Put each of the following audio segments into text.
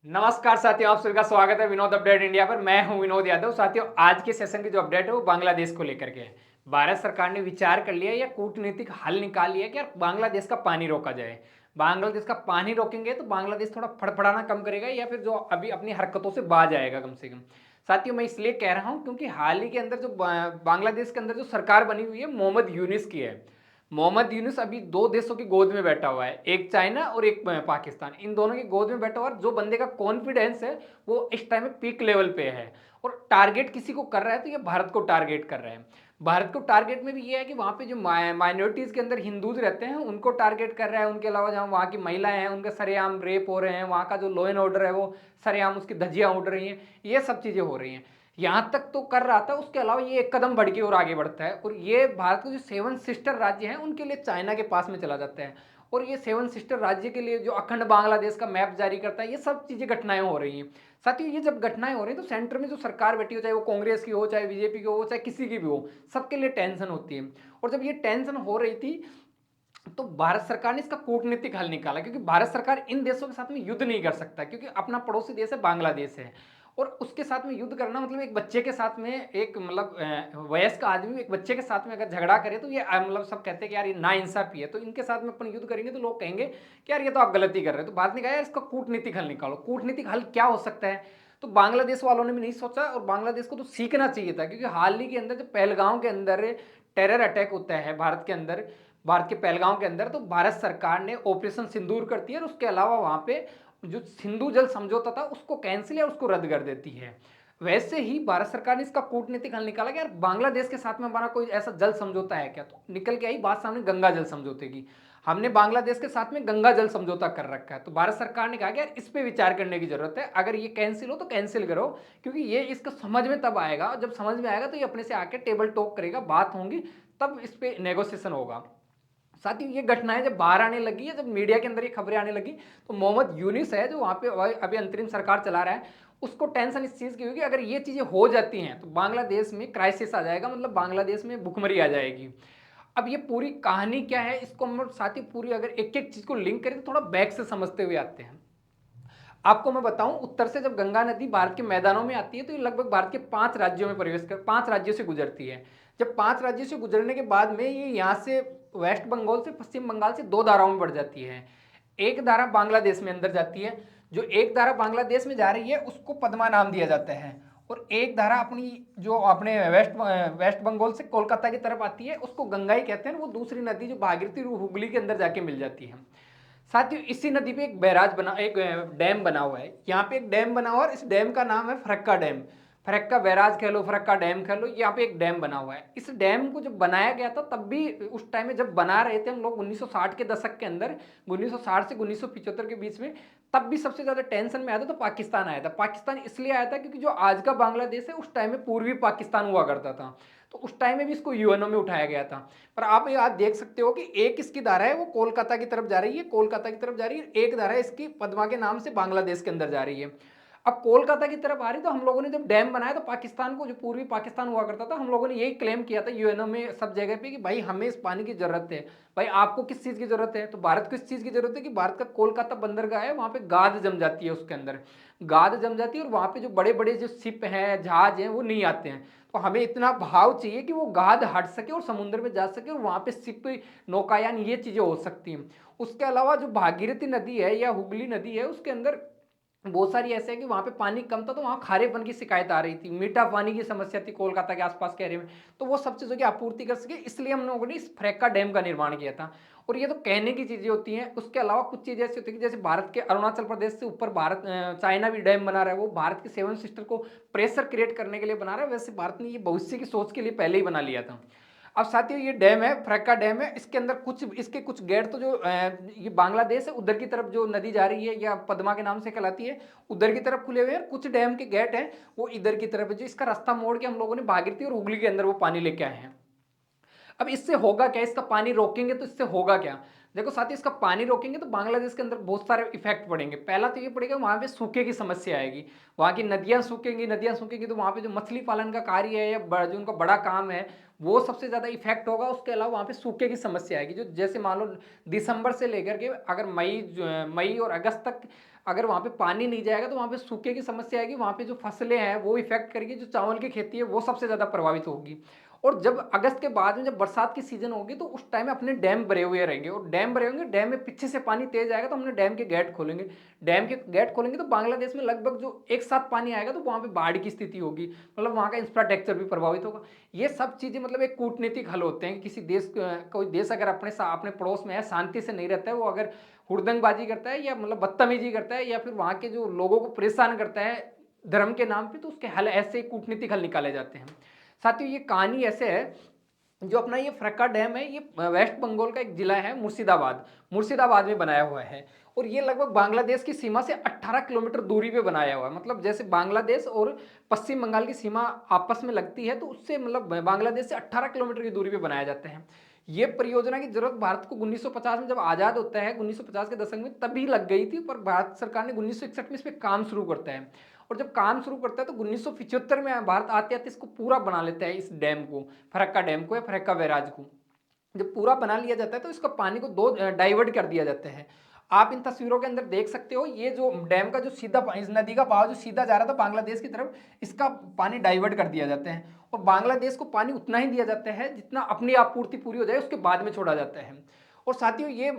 नमस्कार साथियों, आप सभी का स्वागत है विनोद अपडेट इंडिया पर। मैं हूं विनोद यादव। साथियों, आज के सेशन की जो अपडेट है वो बांग्लादेश को लेकर के है। भारत सरकार ने विचार कर लिया या कूटनीतिक हल निकाल लिया कि यार बांग्लादेश का पानी रोका जाए। बांग्लादेश का पानी रोकेंगे तो बांग्लादेश थोड़ा फड़फड़ाना कम करेगा या फिर जो अभी अपनी हरकतों से बाज आएगा कम से कम। साथियों, मैं इसलिए कह रहा हूं क्योंकि हाल ही के अंदर जो बांग्लादेश के अंदर जो सरकार बनी हुई है मोहम्मद यूनिस की है। मोहम्मद यूनुस अभी दो देशों की गोद में बैठा हुआ है, एक चाइना और एक पाकिस्तान। इन दोनों की गोद में बैठा हुआ है। जो बंदे का कॉन्फिडेंस है वो इस टाइम में पीक लेवल पे है और टारगेट किसी को कर रहा है तो ये भारत को टारगेट कर रहा है। भारत को टारगेट में भी ये है कि वहाँ पे जो माइनॉरिटीज़ के अंदर हिंदूज रहते हैं उनको टारगेट कर रहा है। उनके अलावा जहाँ वहाँ की महिलाएं हैं उनके सरेआम रेप हो रहे हैं, वहाँ का जो लॉ एंड ऑर्डर है वो सरेआम उसकी धज्जियाँ उड़ रही हैं, ये सब चीज़ें हो रही हैं। यहाँ तक तो कर रहा था, उसके अलावा ये एक कदम बढ़ के और आगे बढ़ता है और ये भारत के जो सेवन सिस्टर राज्य हैं उनके लिए चाइना के पास में चला जाता है और ये सेवन सिस्टर राज्य के लिए जो अखंड बांग्लादेश का मैप जारी करता है। ये सब चीज़ें घटनाएं हो रही हैं। साथियों, ये जब घटनाएं हो रही हैं तो सेंटर में जो सरकार बैठी हो, चाहे वो कांग्रेस की हो, चाहे बीजेपी की हो, चाहे किसी की भी हो, सबके लिए टेंशन होती है। और जब ये टेंशन हो रही थी तो भारत सरकार ने इसका कूटनीतिक हल निकाला, क्योंकि भारत सरकार इन देशों के साथ में युद्ध नहीं कर सकता, क्योंकि अपना पड़ोसी देश है बांग्लादेश है और उसके साथ में युद्ध करना मतलब एक बच्चे के साथ में, एक मतलब वयस्क आदमी एक बच्चे के साथ में अगर झगड़ा करे तो ये मतलब सब कहते हैं कि यार ये नाइंसाफी है। तो इनके साथ में अपन युद्ध करेंगे तो लोग कहेंगे कि यार ये तो आप गलती कर रहे हो। तो भारत ने कहा यार इसका कूटनीतिक हल निकालो। कूटनीतिक हल क्या हो सकता है? तो बांग्लादेश वालों ने भी नहीं सोचा और बांग्लादेश को तो सीखना चाहिए था, क्योंकि हाल ही के अंदर जो पहलगांव के अंदर टेरर अटैक होता है भारत के अंदर, भारत के पहलगांव के अंदर, तो भारत सरकार ने ऑपरेशन सिंदूर करती है और उसके अलावा वहां पे जो सिंधु जल समझौता था उसको कैंसिल या उसको रद्द कर देती है। वैसे ही भारत सरकार ने इसका कूटनीतिक हल निकाला कि यार बांग्लादेश के साथ में हमारा कोई ऐसा जल समझौता है क्या? तो निकल के आई बात सामने गंगा जल समझौते की। हमने बांग्लादेश के साथ में गंगा जल समझौता कर रखा है। तो भारत सरकार ने कहा कि यार इस पे विचार करने की जरूरत है, अगर ये कैंसिल हो तो कैंसिल करो, क्योंकि ये इसका समझ में तब आएगा, जब समझ में आएगा तो ये अपने से आके टेबल टॉक करेगा, बात होंगी, तब इस पे नेगोशिएशन होगा। साथ ही ये घटनाएं जब बाहर आने लगी है, जब मीडिया के अंदर ये खबरें आने लगी, तो मोहम्मद यूनिस है जो वहां पे अभी अंतरिम सरकार चला रहा है, उसको टेंशन इस चीज की हुई कि अगर ये चीजें हो जाती हैं तो बांग्लादेश में क्राइसिस आ जाएगा, मतलब बांग्लादेश में भुखमरी आ जाएगी। अब ये पूरी कहानी क्या है, इसको हम साथ ही पूरी अगर एक एक चीज को लिंक करें तो थोड़ा बैक से समझते हुए आते हैं। आपको मैं बताऊं, उत्तर से जब गंगा नदी भारत के मैदानों में आती है तो ये लगभग भारत के 5 राज्यों में प्रवेश कर 5 राज्यों से गुजरती है। जब 5 राज्यों से गुजरने के बाद में ये यहाँ से वेस्ट बंगाल से पश्चिम बंगाल से 2 धाराओं में बढ़ जाती है। एक धारा बांग्लादेश में अंदर जाती है, जो एक धारा बांग्लादेश में जा रही है उसको पद्मा नाम दिया जाता है, और एक धारा अपनी जो अपने वेस्ट वेस्ट बंगाल से कोलकाता की तरफ आती है उसको गंगाई कहते हैं। वो दूसरी नदी जो भागीरथी हुगली के अंदर जाके मिल जाती है। साथियों, इसी नदी पे एक बैराज बना, एक डैम बना हुआ है। यहाँ पे एक डैम बना हुआ है और इस डैम का नाम है फरक्का डैम। फरक्का बैराज कह लो, फरक्का डैम कह लो, यहाँ पे एक डैम बना हुआ है। इस डैम को जब बनाया गया था तब भी उस टाइम में जब बना रहे थे हम लोग 1960 के दशक के अंदर, 1960 से 1975 के बीच में, तब भी सबसे ज्यादा टेंशन में आया था तो पाकिस्तान आया था। पाकिस्तान इसलिए आया था क्योंकि जो आज का बांग्लादेश है उस टाइम में पूर्वी पाकिस्तान हुआ करता था, तो उस टाइम में भी इसको यूएनओ में उठाया गया था। पर आप आज देख सकते हो कि एक इसकी धारा है वो कोलकाता की तरफ जा रही है, कोलकाता की तरफ जा रही है, एक धारा है इसकी पद्मा के नाम से बांग्लादेश के अंदर जा रही है। अब कोलकाता की तरफ आ रही, तो हम लोगों ने जब डैम बनाया तो पाकिस्तान को, जो पूर्वी पाकिस्तान हुआ करता था, हम लोगों ने यही क्लेम किया था यूएनओ में सब जगह पे कि भाई हमें इस पानी की जरूरत है। भाई आपको किस चीज की जरूरत है? तो भारत को इस चीज की जरूरत है कि भारत का कोलकाता बंदरगाह है, वहां पे गाद जम जाती है, उसके अंदर गाद जम जाती है और वहां पे जो बड़े बड़े जो शिप हैं, जहाज हैं, वो नहीं आते हैं। तो हमें इतना भाव चाहिए कि वो गाद हट सके और समुद्र में जा सके और वहां पे शिप, नौकायान, ये चीजें हो सकती हैं। उसके अलावा जो भागीरथी नदी है या हुगली नदी है उसके अंदर बहुत सारी ऐसे है कि वहां पे पानी कम था तो वहां खारेपन की शिकायत आ रही थी, मीठा पानी की समस्या थी कोलकाता के आसपास के एरिया में। तो वो सब चीजों की आपूर्ति कर सके, इसलिए हम लोगों ने इस फ्रेक्का डैम का निर्माण किया था। और ये तो कहने की चीजें होती हैं, उसके अलावा कुछ चीजें ऐसी होती है कि जैसे भारत के अरुणाचल प्रदेश से ऊपर भारत चाइना भी डैम बना रहा है, वो भारत के सेवन सिस्टर को प्रेशर क्रिएट करने के लिए बना रहा है। वैसे भारत ने ये भविष्य की सोच के लिए पहले ही बना लिया था। अब साथियों, ये डैम है, फरक्का डैम है, इसके अंदर कुछ, इसके कुछ गेट तो जो ये बांग्लादेश है उधर की तरफ जो नदी जा रही है या पद्मा के नाम से कहलाती है, उधर की तरफ खुले हुए हैं। कुछ डैम के गेट हैं वो इधर की तरफ है, जो इसका रास्ता मोड़ के हम लोगों ने भागीरथी और हुगली के अंदर वो पानी लेके आए हैं। अब इससे होगा क्या? इसका पानी रोकेंगे तो इससे होगा क्या? देखो साथ ही इसका पानी रोकेंगे तो बांग्लादेश के अंदर बहुत सारे इफेक्ट पड़ेंगे। पहला तो ये पड़ेगा, वहाँ पे सूखे की समस्या आएगी, वहाँ की नदियाँ सूखेंगी तो वहाँ पे जो मछली पालन का कार्य है या जो उनका बड़ा काम है वो सबसे ज़्यादा इफेक्ट होगा। उसके अलावा वहाँ पे सूखे की समस्या आएगी, जो जैसे मान लो दिसंबर से लेकर के अगर मई और अगस्त तक अगर वहाँ पे पानी नहीं जाएगा तो वहाँ पे सूखे की समस्या आएगी, वहाँ पे जो फसलें हैं वो इफेक्ट करेगी, जो चावल की खेती है वो सबसे ज़्यादा प्रभावित होगी। और जब अगस्त के बाद में जब बरसात की सीजन होगी तो उस टाइम में अपने डैम भरे हुए रहेंगे, और डैम भरे होंगे, डैम में पीछे से पानी तेज आएगा तो हमने डैम के गेट खोलेंगे, डैम के गेट खोलेंगे तो बांग्लादेश में लगभग जो एक साथ पानी आएगा तो वहाँ पे बाढ़ की स्थिति होगी, मतलब वहाँ का इंफ्रास्ट्रक्चर भी प्रभावित होगा। ये सब चीज़ें मतलब एक कूटनीतिक हल होते हैं कि किसी देश कोई देश अगर अपने पड़ोस में है, शांति से नहीं रहता है, वो अगर हुड़दंगबाजी करता है या मतलब बदतमीजी करता है या फिर वहाँ के जो लोगों को परेशान करता है धर्म के नाम पे, तो उसके हल ऐसे कूटनीतिक हल निकाले जाते हैं। साथियों ये कहानी ऐसे है, जो अपना ये फरक्का डैम है ये वेस्ट बंगाल का एक जिला है मुर्शिदाबाद, मुर्शिदाबाद में बनाया हुआ है, और ये लगभग बांग्लादेश की सीमा से 18 किलोमीटर दूरी पे बनाया हुआ है। मतलब जैसे बांग्लादेश और पश्चिम बंगाल की सीमा आपस में लगती है तो उससे मतलब बांग्लादेश से 18 किलोमीटर की दूरी पे बनाए जाते हैं। ये परियोजना की जरूरत भारत को 1950 में जब आज़ाद होता है, 1950 के दशक में तभी लग गई थी, पर भारत सरकार ने 1961 में इस पर काम शुरू करता है, और जब काम शुरू करता है तो 1975 में भारत आते आते इसको पूरा बना लेता है, इस डैम को, फरक्का डैम को या फरक्का बैराज को। जब पूरा बना लिया जाता है तो इसका पानी को दो डाइवर्ट कर दिया जाता है। आप इन तस्वीरों के अंदर देख सकते हो, ये जो डैम का जो सीधा इस नदी का बहाव जो सीधा जा रहा था बांग्लादेश की तरफ, इसका पानी डाइवर्ट कर दिया जाता है, और बांग्लादेश को पानी उतना ही दिया जाता है जितना अपनी आपूर्ति पूरी हो जाए उसके बाद में छोड़ा जाता है। और साथियों ये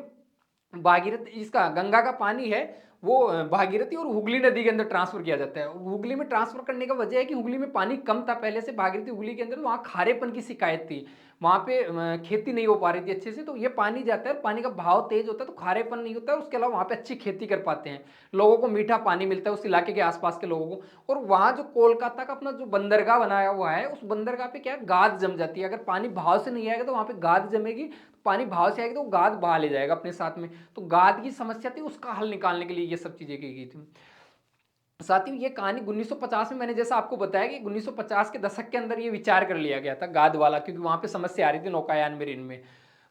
भागीरथी, इसका गंगा का पानी है वो भागीरथी और हुगली नदी के अंदर ट्रांसफर किया जाता है। हुगली में ट्रांसफर करने का वजह है कि हुगली में पानी कम था पहले से, भागीरथी हुगली के अंदर वहाँ खारेपन की शिकायत थी, वहाँ पे खेती नहीं हो पा रही थी अच्छे से, तो ये पानी जाता है, पानी का भाव तेज होता है तो खारेपन नहीं होता है, उसके अलावा वहाँ पे अच्छी खेती कर पाते हैं, लोगों को मीठा पानी मिलता है उस इलाके के आसपास के लोगों को। और वहाँ जो कोलकाता का अपना जो बंदरगाह बनाया हुआ है, उस बंदरगाह पे क्या है, गाद जम जाती है, अगर पानी भाव से नहीं आएगा तो वहाँ पे गाद जमेगी, पानी भाव से आएगी तो गाद बहा ले जाएगा अपने साथ में, तो गाद की समस्या थी, उसका हल निकालने के लिए ये सब चीजें की गई थी। साथियों ये कहानी 1950 में, मैंने जैसा आपको बताया कि 1950 के दशक के अंदर ये विचार कर लिया गया था गाद वाला, क्योंकि वहां पे समस्या आ रही थी नौकायान मेरीन में।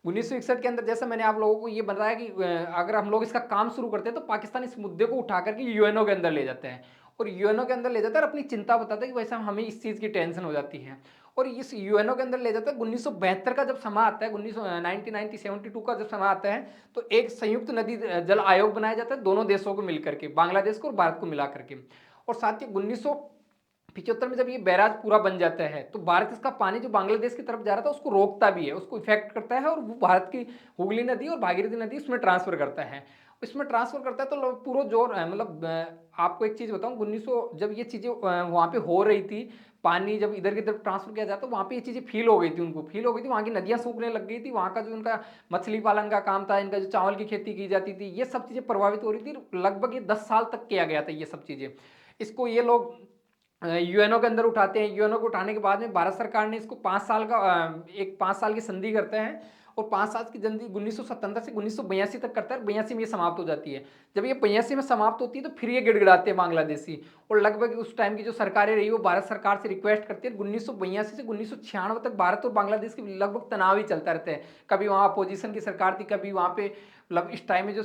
1961 के अंदर जैसा मैंने आप लोगों को ये बताया कि अगर हम लोग इसका काम शुरू करते हैं तो पाकिस्तान इस मुद्दे को उठा करके यूएनओ के अंदर ले जाते हैं, और यूएनओ के अंदर ले जाता है और अपनी चिंता बताता है कि वैसा हमें इस चीज़ की टेंशन हो जाती है, और इस यूएनओ के अंदर ले जाता है। 1972 का जब समा आता है, 1972 का जब समा आता है तो एक संयुक्त नदी जल आयोग बनाया जाता है, दोनों देशों को मिलकर के, बांग्लादेश को और भारत को मिला करके। और साथ ही 1975 में जब ये बैराज पूरा बन जाता है तो भारत इसका पानी जो बांग्लादेश की तरफ जा रहा था उसको रोकता भी है, उसको इफेक्ट करता है, और वो भारत की हुगली नदी और भागीरथी नदी उसमें ट्रांसफर करता है, इसमें ट्रांसफर करता है तो पूरा जोर मतलब आपको एक चीज़ बताऊं, 1900 जब ये चीज़ें वहाँ पे हो रही थी, पानी जब इधर की तरफ ट्रांसफर किया जाता तो वहाँ पे ये चीज़ें फील हो गई थी, उनको फील हो गई थी, वहाँ की नदियाँ सूखने लग गई थी, वहाँ का जो उनका मछली पालन का काम था, इनका जो चावल की खेती की जाती थी, ये सब चीज़ें प्रभावित हो रही थी। लगभग ये 10 साल तक किया गया था ये सब चीज़ें। इसको ये लोग यूएनओ के अंदर उठाते हैं, यूएनओ को उठाने के बाद में भारत सरकार ने इसको 5 साल का एक 5 साल की संधि करते हैं, और 5 साल की संधि 1977 से 1982 तक करता है, 82 में ये समाप्त हो जाती है। जब ये 82 में समाप्त होती है तो फिर ये गिड़गिड़ाते हैं बांग्लादेशी, और लगभग उस टाइम की जो सरकारें रही वो भारत सरकार से रिक्वेस्ट करती है। 1982 से 1996 तक भारत और बांग्लादेश के लगभग तनाव ही चलता रहता है, कभी वहाँ अपोजिशन की सरकार थी, कभी वहाँ पे मतलब इस टाइम में जो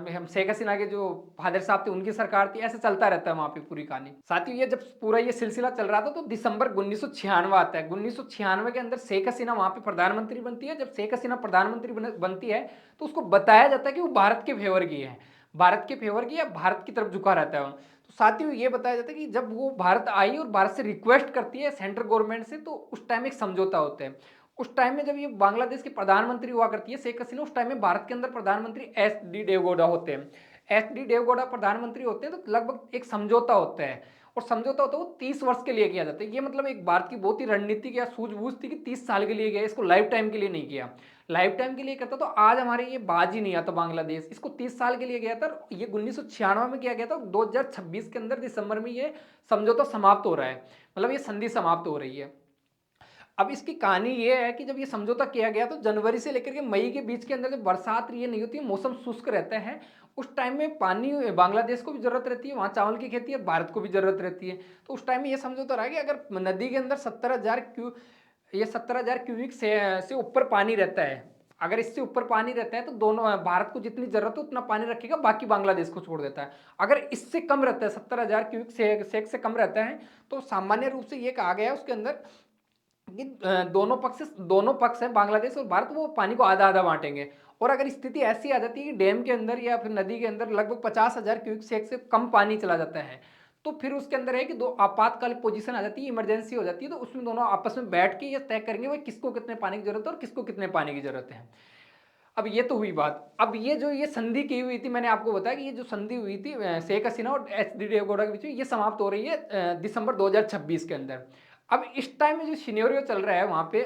हम शेख हसीना के जो फादर साहब थे उनकी सरकार थी, ऐसे चलता रहता है वहाँ पे पूरी कहानी। साथ ही ये जब पूरा ये सिलसिला चल रहा था तो दिसंबर 1996 आता है, 1996 के अंदर शेख हसीना वहाँ पे प्रधानमंत्री बनती है। जब शेख हसीना प्रधानमंत्री बनती है तो उसको बताया जाता है कि वो भारत के फेवर की है, भारत के फेवर की या भारत की तरफ झुका रहता है। तो साथ ही ये बताया जाता है कि जब वो भारत आई और भारत से रिक्वेस्ट करती है सेंट्रल गवर्नमेंट से, तो उस टाइम एक समझौता होता है। उस टाइम में जब ये बांग्लादेश की प्रधानमंत्री हुआ करती है शेख हसीना, उस टाइम में भारत के अंदर प्रधानमंत्री एस डी देवगौड़ा होते हैं, एस डी देवगौड़ा प्रधानमंत्री होते हैं, तो लगभग एक समझौता होता है, और समझौता होता है वो 30 वर्ष के लिए किया जाता है। ये मतलब एक भारत की बहुत ही रणनीति या सूझबूझ थी कि 30 साल के लिए किया, इसको लाइफ टाइम के लिए नहीं किया। लाइफ टाइम के लिए करता तो आज हमारे ये बाज ही नहीं आता बांग्लादेश, इसको 30 साल के लिए गया था, ये 1996 में किया गया था, 2026 के अंदर दिसंबर में ये समझौता समाप्त हो रहा है, मतलब ये संधि समाप्त हो रही है। अब इसकी कहानी ये है कि जब ये समझौता किया गया तो जनवरी से लेकर के मई के बीच के अंदर जब बरसात ये नहीं होती, मौसम शुष्क रहता है, उस टाइम में पानी बांग्लादेश को भी जरूरत रहती है, वहाँ चावल की खेती है, भारत को भी जरूरत रहती है। तो उस टाइम में ये समझौता रहा कि अगर नदी के अंदर 70,000 क्यूबिक से ऊपर पानी रहता है, अगर इससे ऊपर पानी रहता है तो दोनों भारत को जितनी जरूरत है उतना पानी रखेगा, बाकी बांग्लादेश को छोड़ देता है। अगर इससे कम रहता है 70,000 क्यूबिक सेक से कम रहता है तो सामान्य रूप से ये कहा गया है उसके अंदर कि दोनों पक्ष है बांग्लादेश और भारत, वो पानी को आधा आधा बांटेंगे। और अगर स्थिति ऐसी आ जाती है कि डैम के अंदर या फिर नदी के अंदर लगभग 50,000 क्यूबिक सेक से कम पानी चला जाता है, तो फिर उसके अंदर है कि दो आपातकालिक पोजीशन आ जाती है, इमरजेंसी हो जाती है, तो उसमें दोनों आपस में बैठ के ये तय करेंगे भाई किसको कितने पानी की जरूरत है और किसको कितने पानी की जरूरत है। अब ये तो हुई बात। अब ये जो ये संधि की हुई थी, मैंने आपको बताया कि ये जो संधि हुई थी शेख हसीना और एच.डी. देवेगौड़ा के बीच में, ये समाप्त हो रही है दिसंबर 2026 के अंदर। अब इस टाइम में जो सिनेरियो चल रहा है वहां पे,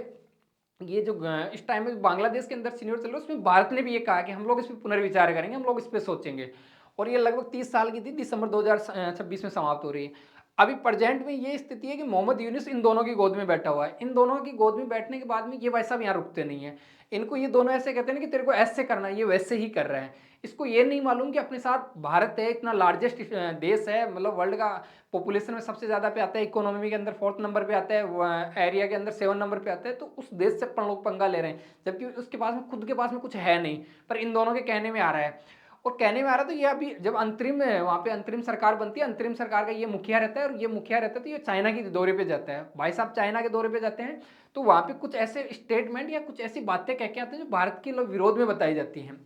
ये जो इस टाइम में बांग्लादेश के अंदर सीनियर चल रहा है, उसमें भारत ने भी ये कहा कि हम लोग इस पर पुनर्विचार करेंगे, हम लोग इस पर सोचेंगे। और ये लगभग 30 साल की थी, दिसंबर 2026 में समाप्त हो रही है। अभी प्रेजेंट में ये स्थिति है कि मोहम्मद यूनिस इन दोनों की गोद में बैठा हुआ है। इन दोनों की गोद में बैठने के बाद में ये भाई साहब यहाँ रुकते नहीं है। इनको ये दोनों ऐसे कहते हैं ना कि तेरे को ऐसे करना है, ये वैसे ही कर रहे हैं। इसको ये नहीं मालूम कि अपने साथ भारत है, इतना लार्जेस्ट देश है, मतलब वर्ल्ड का पॉपुलेशन में सबसे ज्यादा पे आता है, इकोनॉमी के अंदर 4th नंबर पे आता है, एरिया के अंदर 7 नंबर पे आता है। तो उस देश से अपन लोग पंगा ले रहे हैं, जबकि उसके पास में खुद के पास में कुछ है नहीं, पर इन दोनों के कहने में आ रहा है। और कहने में आ रहा तो ये अभी जब अंतरिम वहां पे अंतरिम सरकार बनती है, अंतरिम सरकार का ये मुखिया रहता है, और ये मुखिया रहता है तो ये चाइना की दौरे पे जाता है। भाई साहब चाइना के दौरे पे जाते हैं तो वहां पे कुछ ऐसे स्टेटमेंट या कुछ ऐसी बातें कह के आते हैं जो भारत के विरोध में बताई जाती हैं।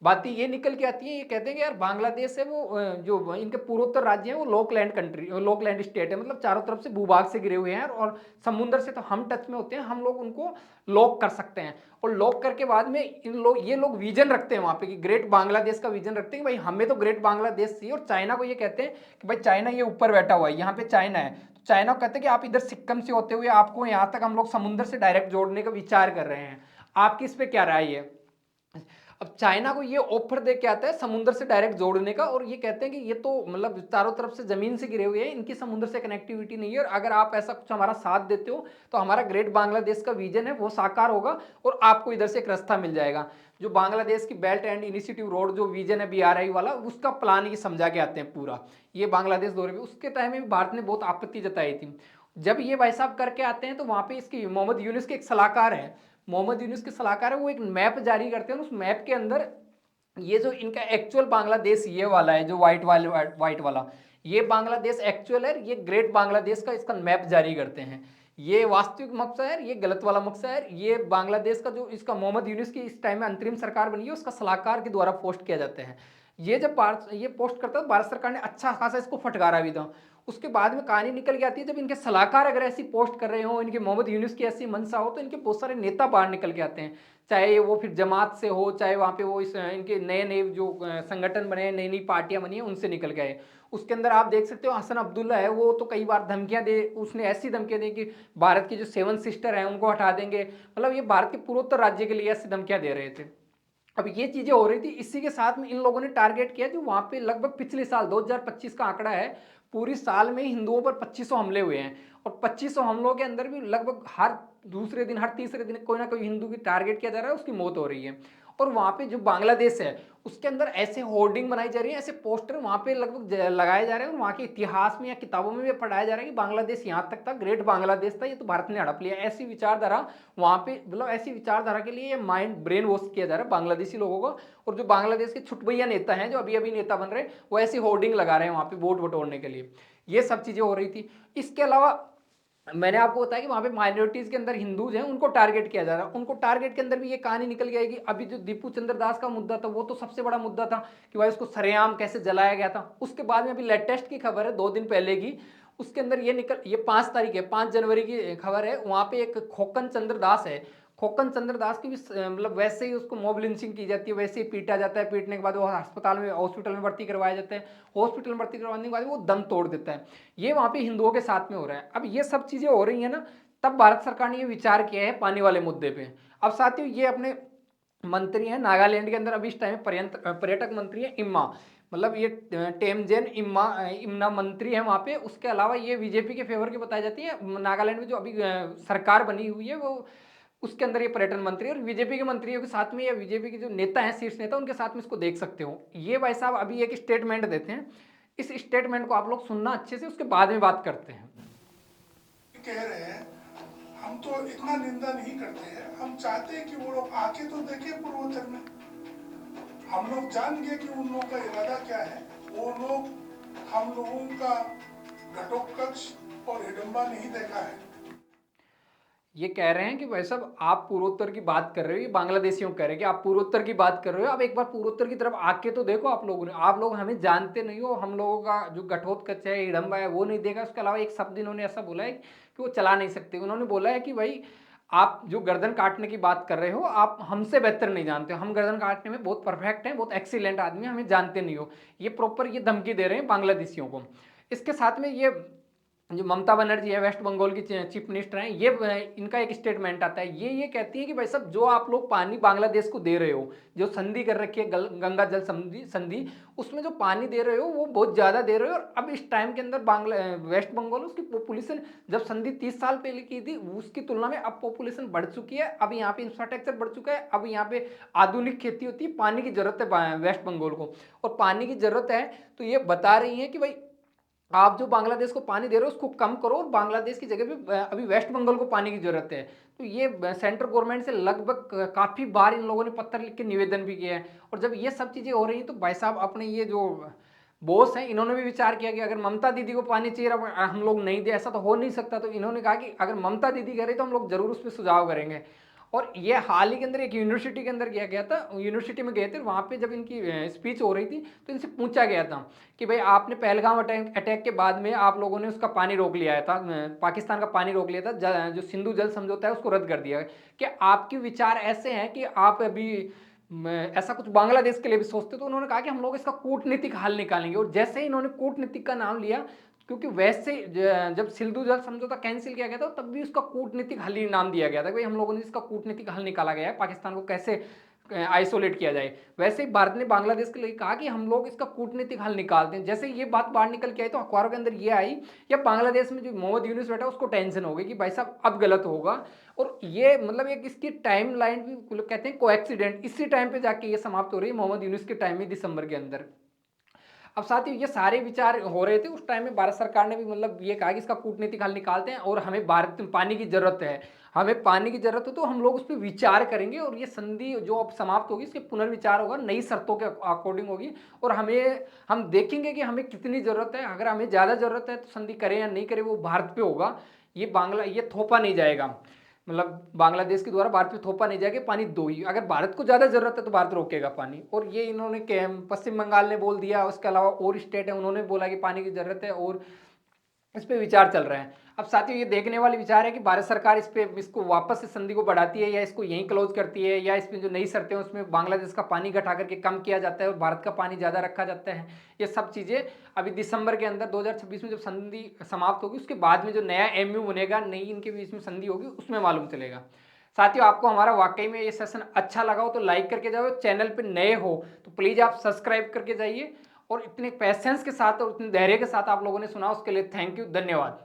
बातें ये निकल के आती है, ये कहते हैं कि यार बांग्लादेश है वो जो इनके पूर्वोत्तर राज्य है वो लोकलैंड कंट्री, लोकलैंड स्टेट है, मतलब चारों तरफ से भूभाग से घिरे हुए हैं और समुद्र से तो हम टच में होते हैं, हम लोग उनको लॉक कर सकते हैं। और लॉक करके बाद में ये लोग विजन रखते हैं वहां पे कि ग्रेट बांग्लादेश का विजन रखते हैं कि भाई हमें तो ग्रेट बांग्लादेश चाहिए। और चाइना को ये कहते हैं कि भाई चाइना ये ऊपर बैठा हुआ है, यहाँ पे चाइना है, तो चाइना को कहते हैं कि आप इधर सिक्किम से होते हुए आपको यहाँ तक हम लोग समुद्र से डायरेक्ट जोड़ने का विचार कर रहे हैं। आपकी इस पर क्या राय है? अब चाइना को ये ऑफर दे के आता है समुद्र से डायरेक्ट जोड़ने का, और ये कहते हैं कि ये तो मतलब चारों तरफ से जमीन से घिरे हुए हैं, इनकी समुद्र से कनेक्टिविटी नहीं है, और अगर आप ऐसा कुछ हमारा साथ देते हो तो हमारा ग्रेट बांग्लादेश का विजन है वो साकार होगा और आपको इधर से एक रास्ता मिल जाएगा। जो बांग्लादेश की बेल्ट एंड इनिशिएटिव रोड जो विजन है BRI वाला, उसका प्लान ये समझा के आते हैं पूरा, ये बांग्लादेश दौरे पे। उसके टाइम में भी भारत ने बहुत आपत्ति जताई थी। जब ये भाई साहब करके आते हैं तो वहां पे इसकी मोहम्मद यूनिस के एक सलाहकार है, मोहम्मद यूनुस के सलाहकार है, वो एक मैप जारी करते हैं। उस मैप के अंदर ये जो इनका एक्चुअल बांग्लादेश ये वाला है, जो व्हाइट वाला ये बांग्लादेश एक्चुअल है, ये ग्रेट बांग्लादेश का इसका मैप जारी करते हैं। ये वास्तविक मक्सा है, ये गलत वाला मक्सा है। ये बांग्लादेश का जो इसका मोहम्मद यूनुस की इस टाइम में अंतरिम सरकार बनी है उसका सलाहकार के द्वारा पोस्ट किया जाता है। ये जब ये पोस्ट करता है भारत सरकार ने अच्छा खासा इसको फटकारा भी था। उसके बाद में कहानी निकल के आती है, जब इनके सलाहकार अगर ऐसी पोस्ट कर रहे हो, इनके मोहम्मद यूनुस की ऐसी मंशा हो, तो इनके बहुत सारे नेता बाहर निकल के आते हैं, चाहे वो फिर जमात से हो, चाहे वहाँ पे वो इस इनके नए नए जो संगठन बने, नई नई पार्टियां बनी है, उनसे निकल के आए। उसके अंदर आप देख सकते हो हसन अब्दुल्ला है, वो तो कई बार धमकियां दे, उसने ऐसी धमकियां दी कि भारत की जो 7 सिस्टर हैं उनको हटा देंगे, मतलब ये भारत के पूर्वोत्तर राज्य के लिए ऐसी धमकियां दे रहे थे। अब ये चीजें हो रही थी, इसी के साथ में इन लोगों ने टारगेट किया, जो वहां पे लगभग पिछले साल 2025 का आंकड़ा है, पूरी साल में हिंदुओं पर 2500 हमले हुए हैं। और 2500 हमलों के अंदर भी लगभग हर दूसरे दिन, हर तीसरे दिन कोई ना कोई हिंदू की टारगेट किया जा रहा है, उसकी मौत हो रही है। और वहां पे जो बांग्लादेश है उसके अंदर ऐसे होर्डिंग बनाई जा रही है, ऐसे पोस्टर वहां पे लगभग लगाए जा रहे हैं, और वहां के इतिहास में या किताबों में भी पढ़ाया जा रहा है कि बांग्लादेश यहाँ तक था, ग्रेट बांग्लादेश था, ये तो भारत ने हड़प लिया। ऐसी विचारधारा वहां पे, मतलब ऐसी विचारधारा के लिए माइंड ब्रेन वॉश किया जा रहा है बांग्लादेशी लोगों को। और जो बांग्लादेश के छुटभैया नेता हैं, जो अभी अभी नेता बन रहे हैं, वो ऐसी होर्डिंग लगा रहे हैं वहां पे वोट बटोरने के लिए। ये सब चीजें हो रही थी। इसके अलावा मैंने आपको बताया कि वहां पे माइनॉरिटीज के अंदर हिंदूज हैं, उनको टारगेट किया जा रहा है। उनको टारगेट के अंदर भी ये कहानी निकल गई कि अभी जो दीपू चंद्र दास का मुद्दा था वो तो सबसे बड़ा मुद्दा था कि भाई उसको सरेआम कैसे जलाया गया था। उसके बाद में अभी लेटेस्ट की खबर है 2 दिन पहले की, उसके अंदर ये 5 तारीख है, 5 जनवरी की खबर है। वहां पे एक खोकन चंद्र दास है, खोकन चंद्र दास की भी मतलब वैसे ही उसको मॉब लिंचिंग की जाती है, वैसे ही पीटा जाता है, पीटने के बाद वो अस्पताल में, हॉस्पिटल में भर्ती करवाया जाता है, हॉस्पिटल में भर्ती करवाने के बाद वो दम तोड़ देता है। ये वहां पे हिंदुओं के साथ में हो रहा है। अब ये सब चीजें हो रही है ना, तब भारत सरकार ने ये विचार किया है पानी वाले मुद्दे पे। अब साथियों ये अपने मंत्री हैं नागालैंड के अंदर, अभी इस टाइम पर्यटक मंत्री है इम्मा, मतलब ये टेमजेन इम्मा इम्ना मंत्री है वहां पे। उसके अलावा ये बीजेपी के फेवर की बताई जाती है। नागालैंड में जो अभी सरकार बनी हुई है वो, उसके अंदर ये पर्यटन मंत्री और बीजेपी के मंत्रियों के साथ में, या बीजेपी के जो नेता हैं, शीर्ष नेता, उनके साथ में इसको देख सकते हो। ये भाई साहब अभी एक स्टेटमेंट देते हैं, इस स्टेटमेंट को आप लोग सुनना अच्छे से, उसके बाद में बात करते हैं। कह रहे हैं हम तो इतना निंदा नहीं करते हैं, हम चाहते हैं कि वो लोग आके तो देखे पूर्वोत्तर में। हम लोग जान गए कि उन लोगों का इरादा क्या है। वो लोग हम लोगों का घटोत्कच और हिडम्बा नहीं देखा है। ये कह रहे हैं कि भाई साहब आप पूर्वोत्तर की बात कर रहे हो, ये बांग्लादेशियों कह रहे हैं कि आप पूर्वोत्तर की बात कर रहे हो, अब एक बार पूर्वोत्तर की तरफ आके तो देखो आप लोगों ने, आप लोग हमें जानते नहीं हो, हम लोगों का जो घटोत्कच है हिडम्बा है वो नहीं देखा। उसके अलावा एक शब्द इन्होंने ऐसा बोला है कि वो चला नहीं सकते। उन्होंने बोला है कि भाई आप जो गर्दन काटने की बात कर रहे हो आप हमसे बेहतर नहीं जानते हो, हम गर्दन काटने में बहुत परफेक्ट हैं, बहुत एक्सीलेंट आदमी हैं, हमें जानते नहीं हो। ये प्रॉपर ये धमकी दे रहे हैं बांग्लादेशियों को। इसके साथ में ये जो ममता बनर्जी है वेस्ट बंगाल की चीफ मिनिस्टर हैं, ये इनका एक स्टेटमेंट आता है, ये कहती है कि भाई साहब जो आप लोग पानी बांग्लादेश को दे रहे हो, जो संधि कर रखी है गंगा जल संधि, उसमें जो पानी दे रहे हो वो बहुत ज़्यादा दे रहे हो। और अब इस टाइम के अंदर वेस्ट बंगाल उसकी पॉपुलेशन जब संधि 30 साल पहले की थी उसकी तुलना में अब पॉपुलेशन बढ़ चुकी है, अब यहाँ पे इंफ्रास्ट्रक्चर बढ़ चुका है, अब यहाँ पे आधुनिक खेती होती है, पानी की जरूरत है वेस्ट बंगाल को, और पानी की जरूरत है। तो ये बता रही है कि भाई आप जो बांग्लादेश को पानी दे रहे हो उसको कम करो, और बांग्लादेश की जगह पे अभी वेस्ट बंगाल को पानी की जरूरत है। तो ये सेंट्रल गवर्नमेंट से लगभग काफ़ी बार इन लोगों ने पत्र लिख के निवेदन भी किया है। और जब ये सब चीज़ें हो रही हैं तो भाई साहब अपने ये जो बॉस हैं इन्होंने भी विचार किया कि अगर ममता दीदी को पानी चाहिए अब हम लोग नहीं दे, ऐसा तो हो नहीं सकता। तो इन्होंने कहा कि अगर ममता दीदी करे तो हम लोग जरूर उस पर सुझाव करेंगे। और ये हाल ही के अंदर एक यूनिवर्सिटी के अंदर किया गया था, यूनिवर्सिटी में गए थे, वहाँ पे जब इनकी स्पीच हो रही थी तो इनसे पूछा गया था कि भाई आपने पहलगाम अटैक के बाद में आप लोगों ने उसका पानी रोक लिया था, पाकिस्तान का पानी रोक लिया था, जो सिंधु जल समझौता है उसको रद्द कर दिया है। क्या आपके विचार ऐसे हैं कि आप अभी ऐसा कुछ बांग्लादेश के लिए भी सोचते? तो उन्होंने कहा कि हम लोग इसका कूटनीतिक हल निकालेंगे। और जैसे ही इन्होंने कूटनीतिक का नाम लिया, क्योंकि वैसे जब सिंधु जल समझौता कैंसिल किया गया था तब भी उसका कूटनीतिक हल ही नाम दिया गया था, भाई हम लोगों ने इसका कूटनीतिक हल निकाला गया है, पाकिस्तान को कैसे आइसोलेट किया जाए। वैसे ही भारत ने बांग्लादेश के लिए कहा कि हम लोग इसका कूटनीतिक हल निकालते हैं। जैसे ये बात बाहर निकल के आई तो अखबारों के अंदर ये आई, या बांग्लादेश में जो मोहम्मद यूनुस बैठा उसको टेंशन हो गई कि भाई साहब अब गलत होगा। और ये मतलब एक इसकी टाइम लाइन भी लोग कहते हैं कोएक्सीडेंट, इसी टाइम पे जाके ये समाप्त हो रही है मोहम्मद यूनुस के टाइम में, दिसंबर के अंदर। अब साथ ही ये सारे विचार हो रहे थे उस टाइम में, भारत सरकार ने भी मतलब ये कहा कि इसका कूटनीतिक हल निकालते हैं, और हमें भारत में पानी की जरूरत है, हमें पानी की जरूरत है तो हम लोग उस पर विचार करेंगे, और ये संधि जो अब समाप्त होगी इसके पुनर्विचार होगा, नई शर्तों के अकॉर्डिंग होगी। और हम देखेंगे कि हमें कितनी जरूरत है, अगर हमें ज़्यादा जरूरत है तो संधि करें या नहीं करें वो भारत पे होगा। ये थोपा नहीं जाएगा, मतलब बांग्लादेश के द्वारा भारत पे थोपा नहीं जाएगा पानी दो ही, अगर भारत को ज़्यादा ज़रूरत है तो भारत रोकेगा पानी। और ये इन्होंने पश्चिम बंगाल ने बोल दिया, उसके अलावा और स्टेट है उन्होंने बोला कि पानी की ज़रूरत है, और इस पे विचार चल रहे हैं। अब साथियों ये देखने वाले विचार है कि भारत सरकार इसको वापस इस संधि को बढ़ाती है, या इसको यहीं क्लोज करती है, या इसमें जो नई शर्तें हैं उसमें बांग्लादेश का पानी घटा करके कम किया जाता है और भारत का पानी ज़्यादा रखा जाता है। ये सब चीज़ें अभी दिसंबर के अंदर 2026 में जब संधि समाप्त होगी उसके बाद में जो नया एमयू बनेगा, नई इनके बीच में संधि होगी, उसमें मालूम चलेगा। साथियों आपको हमारा वाकई में ये सेशन अच्छा लगा हो तो लाइक करके जाओ, चैनल पे नए हो तो प्लीज़ आप सब्सक्राइब करके जाइए। और इतने पैसेंस के साथ और इतने धैर्य के साथ आप लोगों ने सुना उसके लिए थैंक यू, धन्यवाद।